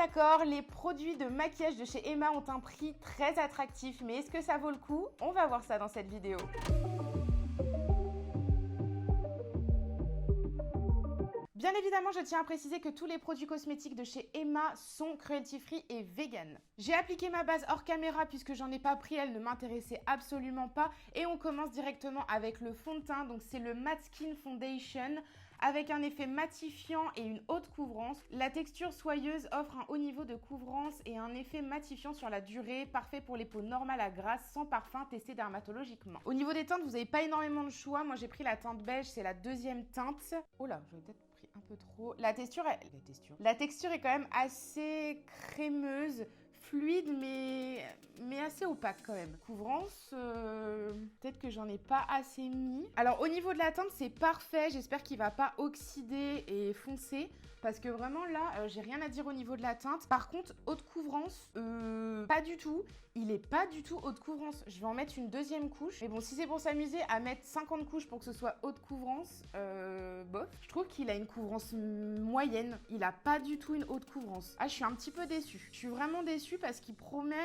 d'accord, les produits de maquillage de chez Emma ont un prix très attractif, mais est-ce que ça vaut le coup? On va voir ça dans cette vidéo. Bien évidemment, je tiens à préciser que tous les produits cosmétiques de chez Emma sont cruelty free et vegan. J'ai appliqué ma base hors caméra puisque j'en ai pas pris, elle ne m'intéressait absolument pas. Et on commence directement avec le fond de teint, donc c'est le Matte Skin Foundation avec un effet matifiant et une haute couvrance. La texture soyeuse offre un haut niveau de couvrance et un effet matifiant sur la durée, parfait pour les peaux normales à grasses, sans parfum, testé dermatologiquement. Au niveau des teintes, vous n'avez pas énormément de choix. Moi, j'ai pris la teinte beige, c'est la deuxième teinte. Oh là, j'en ai peut-être pris un peu trop. La texture est quand même assez crémeuse, fluide, mais assez opaque quand même. Couvrance, peut-être que j'en ai pas assez mis. Alors, au niveau de la teinte, c'est parfait. J'espère qu'il va pas oxyder et foncer. Parce que vraiment, là, j'ai rien à dire au niveau de la teinte. Par contre, haute couvrance, pas du tout. Il est pas du tout haute couvrance. Je vais en mettre une deuxième couche. Mais bon, si c'est pour s'amuser à mettre 50 couches pour que ce soit haute couvrance, bof. Je trouve qu'il a une couvrance moyenne. Il a pas du tout une haute couvrance. Ah, je suis un petit peu déçue. Je suis vraiment déçue parce qu'il promet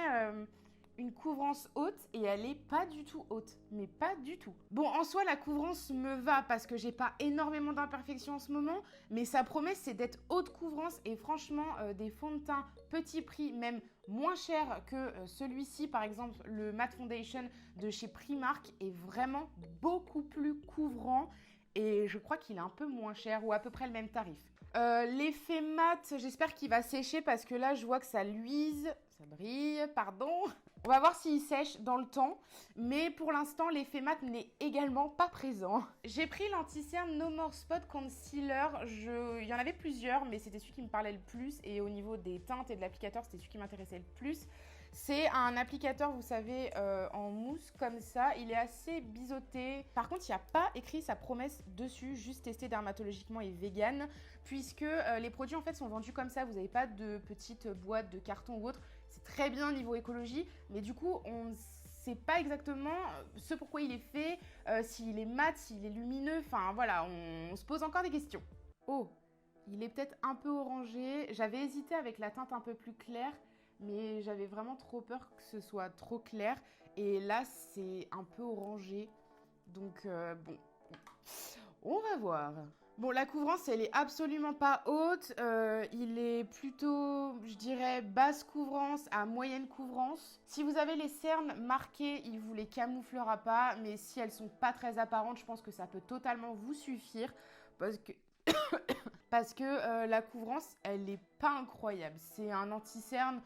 une couvrance haute et elle est pas du tout haute, mais pas du tout. Bon, en soi, la couvrance me va parce que j'ai pas énormément d'imperfections en ce moment, mais sa promesse, c'est d'être haute couvrance et franchement, des fonds de teint petit prix, même moins cher que celui-ci, par exemple, le Matte Foundation de chez Primark est vraiment beaucoup plus couvrant. Et je crois qu'il est un peu moins cher ou à peu près le même tarif. L'effet mat, j'espère qu'il va sécher parce que là, je vois que ça luise. Ça brille, pardon. On va voir s'il sèche dans le temps. Mais pour l'instant, l'effet mat n'est également pas présent. J'ai pris l'anti-cerne No More Spot Concealer. Il y en avait plusieurs, mais c'était celui qui me parlait le plus. Et au niveau des teintes et de l'applicateur, c'était celui qui m'intéressait le plus. C'est un applicateur, vous savez, en mousse comme ça. Il est assez biseauté. Par contre, il n'y a pas écrit sa promesse dessus, juste testé dermatologiquement et vegan. Puisque les produits, en fait, sont vendus comme ça. Vous n'avez pas de petites boîtes de carton ou autre. C'est très bien niveau écologie, mais du coup, on ne sait pas exactement ce pourquoi il est fait, s'il est mat, s'il est lumineux, enfin voilà, on se pose encore des questions. Oh, il est peut-être un peu orangé. J'avais hésité avec la teinte un peu plus claire, mais j'avais vraiment trop peur que ce soit trop clair. Et là, c'est un peu orangé, donc bon, on va voir. Bon, la couvrance, elle est absolument pas haute. Il est plutôt, je dirais, basse couvrance à moyenne couvrance. Si vous avez les cernes marquées, il vous les camouflera pas. Mais si elles sont pas très apparentes, je pense que ça peut totalement vous suffire. Parce que la couvrance, elle est pas incroyable. C'est un anti-cerne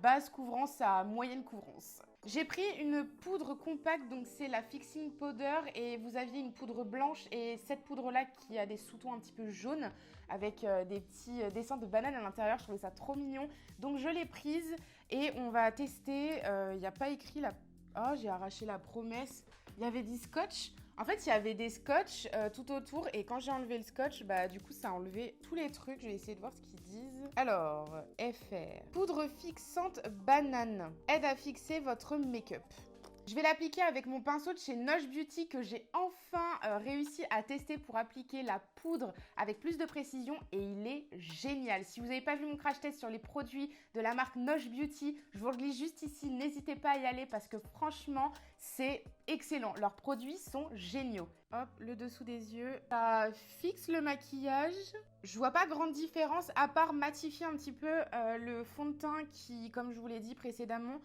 basse couvrance à moyenne couvrance. J'ai pris une poudre compacte, donc c'est la Fixing Powder et vous aviez une poudre blanche et cette poudre-là qui a des sous-tons un petit peu jaunes avec des petits dessins de bananes à l'intérieur. Je trouvais ça trop mignon. Donc je l'ai prise et on va tester. Il n'y a pas écrit la... Oh, j'ai arraché la promesse. Il y avait du scotch. En fait, il y avait des scotch tout autour et quand j'ai enlevé le scotch, bah du coup, ça a enlevé tous les trucs. Je vais essayer de voir ce qu'ils disent. Alors, FR. Poudre fixante banane. Aide à fixer votre make-up. Je vais l'appliquer avec mon pinceau de chez Nosh Beauty que j'ai enfin réussi à tester pour appliquer la poudre avec plus de précision et il est génial. Si vous n'avez pas vu mon crash test sur les produits de la marque Nosh Beauty, je vous le glisse juste ici, n'hésitez pas à y aller parce que franchement, c'est excellent. Leurs produits sont géniaux. Hop, le dessous des yeux. Ça fixe le maquillage. Je vois pas grande différence à part matifier un petit peu le fond de teint qui, comme je vous l'ai dit précédemment,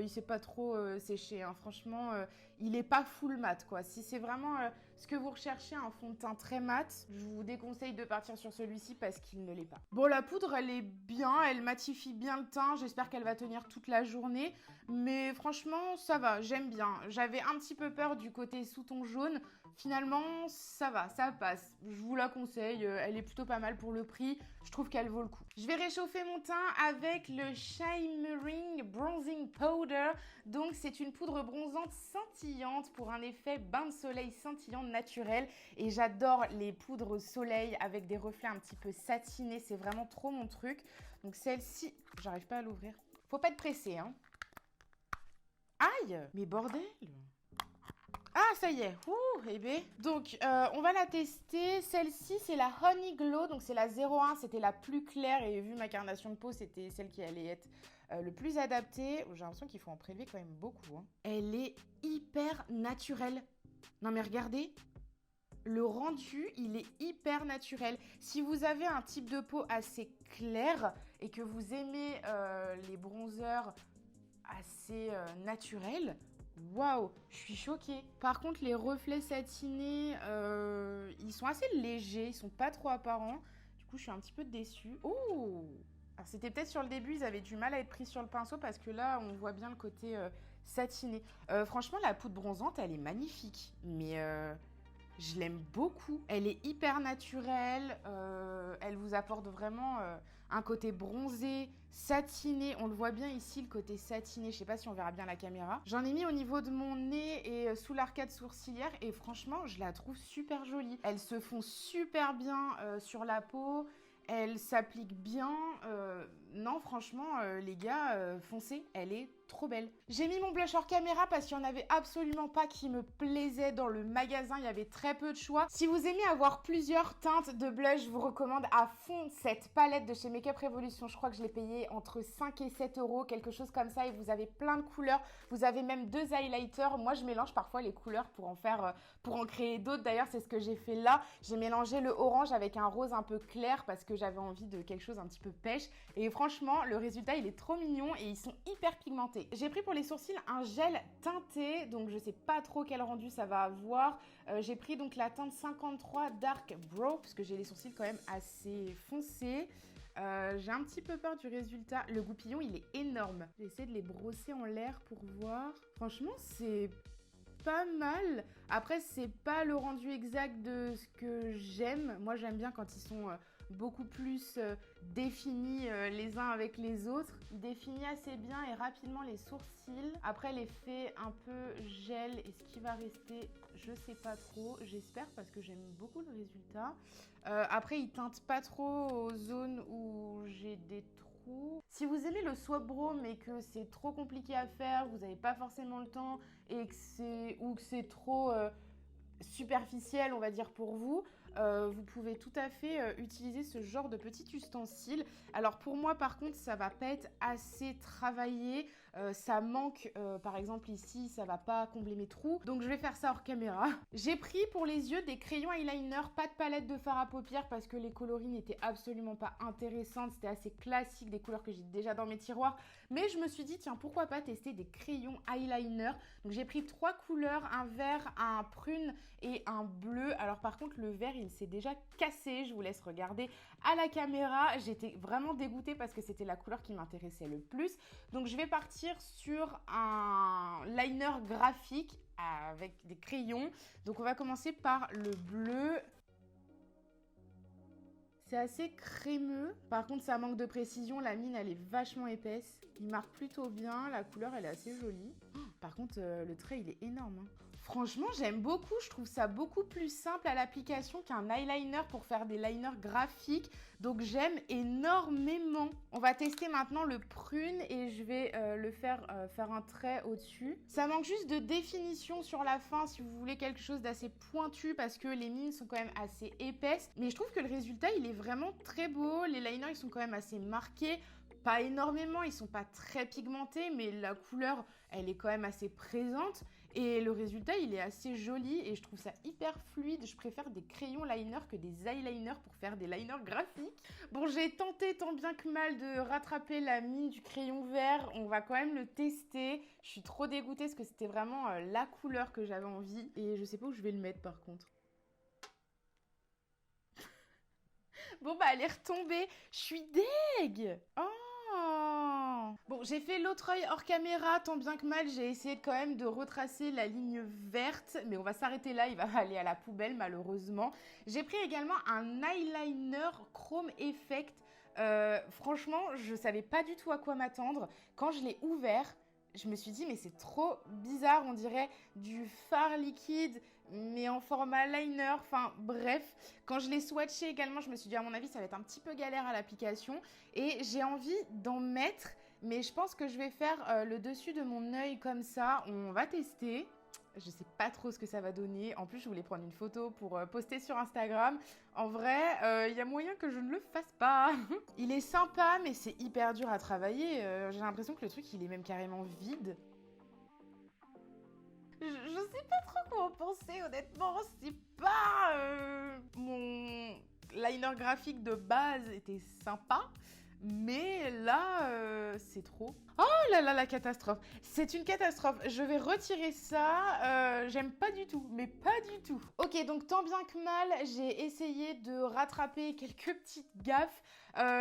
il s'est pas trop séché. Hein. Franchement, il est pas full mat quoi. Si c'est vraiment ce que vous recherchez, un fond de teint très mat, je vous déconseille de partir sur celui-ci parce qu'il ne l'est pas. Bon, la poudre, elle est bien, elle matifie bien le teint. J'espère qu'elle va tenir toute la journée. Mais franchement, ça va, j'aime bien. J'avais un petit peu peur du côté sous-ton jaune. Finalement, ça va, ça passe. Je vous la conseille, elle est plutôt pas mal pour le prix. Je trouve qu'elle vaut le coup. Je vais réchauffer mon teint avec le Shimmering Bronzing Powder. Donc, c'est une poudre bronzante scintillante pour un effet bain de soleil scintillant naturel. Et j'adore les poudres soleil avec des reflets un petit peu satinés. C'est vraiment trop mon truc. Donc, celle-ci, j'arrive pas à l'ouvrir. Faut pas être pressé, hein. Aïe, mais bordel! Ah, ça y est. Ouh, eh ben. Donc, on va la tester. Celle-ci, c'est la Honey Glow. Donc, c'est la 01. C'était la plus claire. Et vu ma carnation de peau, c'était celle qui allait être le plus adaptée. J'ai l'impression qu'il faut en prélever quand même beaucoup. Hein. Elle est hyper naturelle. Non, mais regardez. Le rendu, il est hyper naturel. Si vous avez un type de peau assez clair et que vous aimez les bronzers assez naturels, waouh, je suis choquée. Par contre, les reflets satinés, ils sont assez légers, ils sont pas trop apparents. Du coup, je suis un petit peu déçue. Oh! Alors, c'était peut-être sur le début, ils avaient du mal à être pris sur le pinceau parce que là, on voit bien le côté satiné. Franchement, la poudre bronzante, elle est magnifique. Mais je l'aime beaucoup. Elle est hyper naturelle. Elle vous apporte vraiment un côté bronzé, satiné. On le voit bien ici, le côté satiné. Je sais pas si on verra bien la caméra. J'en ai mis au niveau de mon nez et sous l'arcade sourcilière. Et franchement, je la trouve super jolie. Elle se fond super bien sur la peau. Elle s'applique bien. Non, franchement, les gars, foncez. Elle est trop belle. J'ai mis mon blush hors caméra parce qu'il n'y en avait absolument pas qui me plaisait dans le magasin. Il y avait très peu de choix. Si vous aimez avoir plusieurs teintes de blush, je vous recommande à fond cette palette de chez Makeup Revolution. Je crois que je l'ai payée entre 5 et 7 euros, quelque chose comme ça. Et vous avez plein de couleurs. Vous avez même 2 highlighters. Moi, je mélange parfois les couleurs pour en créer d'autres. D'ailleurs, c'est ce que j'ai fait là. J'ai mélangé le orange avec un rose un peu clair parce que j'avais envie de quelque chose un petit peu pêche. Et franchement, le résultat, il est trop mignon et ils sont hyper pigmentés. J'ai pris pour les sourcils un gel teinté, donc je sais pas trop quel rendu ça va avoir. J'ai pris donc la teinte 53 Dark Brow, parce que j'ai les sourcils quand même assez foncés. J'ai un petit peu peur du résultat. Le goupillon, il est énorme. J'ai essayé de les brosser en l'air pour voir. Franchement, c'est pas mal. Après, c'est pas le rendu exact de ce que j'aime. Moi, j'aime bien quand ils sont beaucoup plus définis les uns avec les autres. Il définit assez bien et rapidement les sourcils. Après, l'effet un peu gel et ce qui va rester, je sais pas trop. J'espère parce que j'aime beaucoup le résultat. Après, il teinte pas trop aux zones où j'ai des trous. Si vous aimez le swap brow mais que c'est trop compliqué à faire, vous n'avez pas forcément le temps et que c'est trop superficiel, on va dire, pour vous, vous pouvez tout à fait utiliser ce genre de petit ustensile. Alors pour moi, par contre, ça va pas être assez travaillé. Ça manque, par exemple ici, ça va pas combler mes trous. Donc je vais faire ça hors caméra. J'ai pris pour les yeux des crayons eyeliner, pas de palette de fard à paupières parce que les coloris n'étaient absolument pas intéressantes. C'était assez classique, des couleurs que j'ai déjà dans mes tiroirs. Mais je me suis dit, tiens, pourquoi pas tester des crayons eyeliner. Donc j'ai pris 3 couleurs, un vert, un prune et un bleu. Alors par contre, le vert, il s'est déjà cassé. Je vous laisse regarder à la caméra. J'étais vraiment dégoûtée parce que c'était la couleur qui m'intéressait le plus. Donc je vais partir sur un liner graphique avec des crayons. Donc on va commencer par le bleu. C'est assez crémeux. Par contre, ça manque de précision. La mine, elle est vachement épaisse. Il marque plutôt bien. La couleur, elle est assez jolie. Par contre, le trait, il est énorme. Hein. Franchement, j'aime beaucoup. Je trouve ça beaucoup plus simple à l'application qu'un eyeliner pour faire des liners graphiques. Donc, j'aime énormément. On va tester maintenant le prune et je vais faire un trait au-dessus. Ça manque juste de définition sur la fin si vous voulez quelque chose d'assez pointu parce que les mines sont quand même assez épaisses. Mais je trouve que le résultat, il est vraiment très beau. Les liners, ils sont quand même assez marqués. Pas énormément, ils sont pas très pigmentés, mais la couleur, elle est quand même assez présente. Et le résultat, il est assez joli et je trouve ça hyper fluide. Je préfère des crayons liner que des eyeliners pour faire des liners graphiques. Bon, j'ai tenté tant bien que mal de rattraper la mine du crayon vert. On va quand même le tester. Je suis trop dégoûtée parce que c'était vraiment la couleur que j'avais envie. Et je sais pas où je vais le mettre par contre. Bon, bah, elle est retombée. Je suis deg. Oh! Bon, j'ai fait l'autre œil hors caméra, tant bien que mal, j'ai essayé quand même de retracer la ligne verte, mais on va s'arrêter là, il va aller à la poubelle malheureusement. J'ai pris également un eyeliner Chrome Effect. Franchement, je savais pas du tout à quoi m'attendre. Quand je l'ai ouvert, je me suis dit, mais c'est trop bizarre, on dirait du fard liquide, mais en format liner, enfin bref. Quand je l'ai swatché également, je me suis dit, à mon avis, ça va être un petit peu galère à l'application. Et j'ai envie d'en mettre, mais je pense que je vais faire le dessus de mon œil comme ça. On va tester. Je sais pas trop ce que ça va donner. En plus, je voulais prendre une photo pour poster sur Instagram. En vrai, il y a moyen que je ne le fasse pas. Il est sympa, mais c'est hyper dur à travailler. J'ai l'impression que le truc, il est même carrément vide. Je sais pas trop comment penser, honnêtement. C'est pas... Mon liner graphique de base était sympa. Mais là, c'est trop. Oh là là, la catastrophe. C'est une catastrophe. Je vais retirer ça. J'aime pas du tout, mais pas du tout. Ok, donc tant bien que mal, j'ai essayé de rattraper quelques petites gaffes.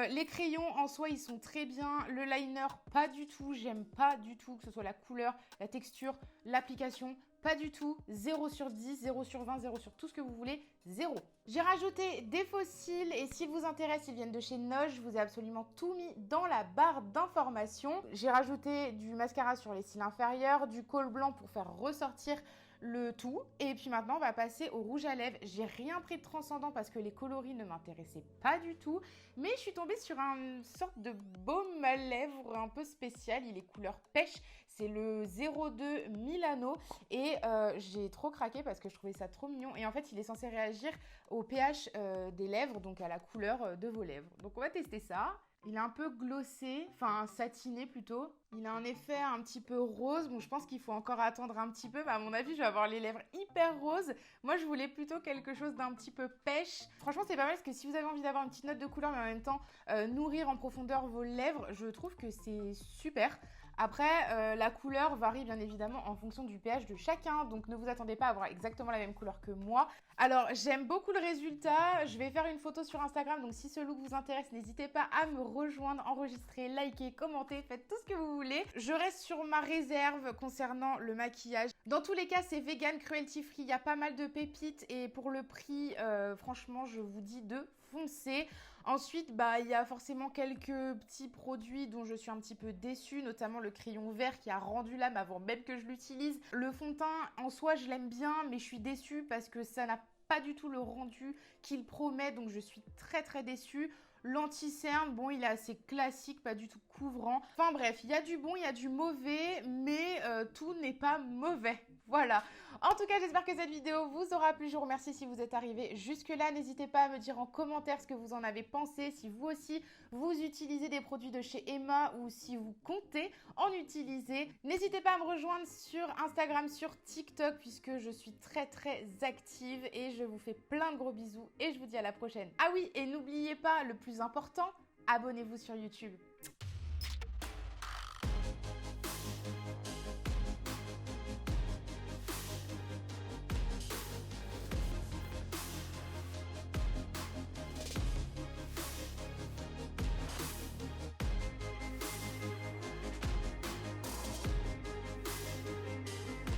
Les crayons, en soi, ils sont très bien. Le liner, pas du tout. J'aime pas du tout, que ce soit la couleur, la texture, l'application. Pas du tout. 0 sur 10, 0 sur 20, 0 sur tout ce que vous voulez. 0. J'ai rajouté des fossiles et s'ils vous intéressent, ils viennent de chez Noge. Je vous ai absolument tout mis dans la barre d'informations. J'ai rajouté du mascara sur les cils inférieurs, du col blanc pour faire ressortir le tout. Et puis maintenant, on va passer au rouge à lèvres. J'ai rien pris de transcendant parce que les coloris ne m'intéressaient pas du tout. Mais je suis tombée sur une sorte de baume à lèvres un peu spécial. Il est couleur pêche. C'est le 02 Milano. Et j'ai trop craqué parce que je trouvais ça trop mignon. Et en fait, il est censé réagir au pH des lèvres, donc à la couleur de vos lèvres. Donc on va tester ça. Il est un peu glossé, enfin satiné plutôt. Il a un effet un petit peu rose. Bon, je pense qu'il faut encore attendre un petit peu. Mais à mon avis, je vais avoir les lèvres hyper roses. Moi, je voulais plutôt quelque chose d'un petit peu pêche. Franchement, c'est pas mal parce que si vous avez envie d'avoir une petite note de couleur, mais en même temps nourrir en profondeur vos lèvres, je trouve que c'est super. Après, la couleur varie bien évidemment en fonction du pH de chacun, donc ne vous attendez pas à avoir exactement la même couleur que moi. Alors, j'aime beaucoup le résultat, je vais faire une photo sur Instagram, donc si ce look vous intéresse, n'hésitez pas à me rejoindre, enregistrer, liker, commenter, faites tout ce que vous voulez. Je reste sur ma réserve concernant le maquillage. Dans tous les cas, c'est vegan, cruelty free, il y a pas mal de pépites et pour le prix, franchement, je vous dis de foncer. Ensuite, il y a forcément quelques petits produits dont je suis un petit peu déçue, notamment le crayon vert qui a rendu l'âme avant même que je l'utilise. Le fond de teint, en soi, je l'aime bien, mais je suis déçue parce que ça n'a pas du tout le rendu qu'il promet, donc je suis très très déçue. L'anti-cerne, bon, il est assez classique, pas du tout couvrant. Enfin bref, il y a du bon, il y a du mauvais, mais tout n'est pas mauvais. Voilà. En tout cas, j'espère que cette vidéo vous aura plu. Je vous remercie si vous êtes arrivé jusque-là. N'hésitez pas à me dire en commentaire ce que vous en avez pensé. Si vous aussi, vous utilisez des produits de chez Emma ou si vous comptez en utiliser. N'hésitez pas à me rejoindre sur Instagram, sur TikTok, puisque je suis très très active et je vous fais plein de gros bisous et je vous dis à la prochaine. Ah oui, et n'oubliez pas, le plus important, abonnez-vous sur YouTube.